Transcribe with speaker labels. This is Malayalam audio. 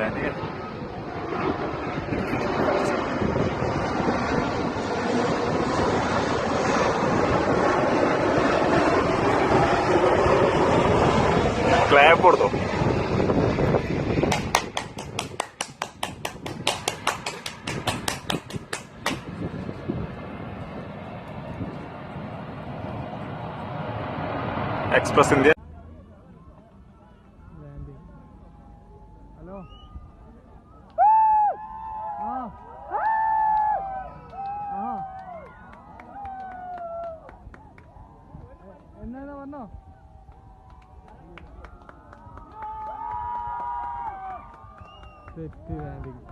Speaker 1: ലാൻഡിങ്. ക്ലാപ്പ് കൊടുത്തോ? Express India.
Speaker 2: ഹലോ, എന്നാ വന്നോ? Set landing.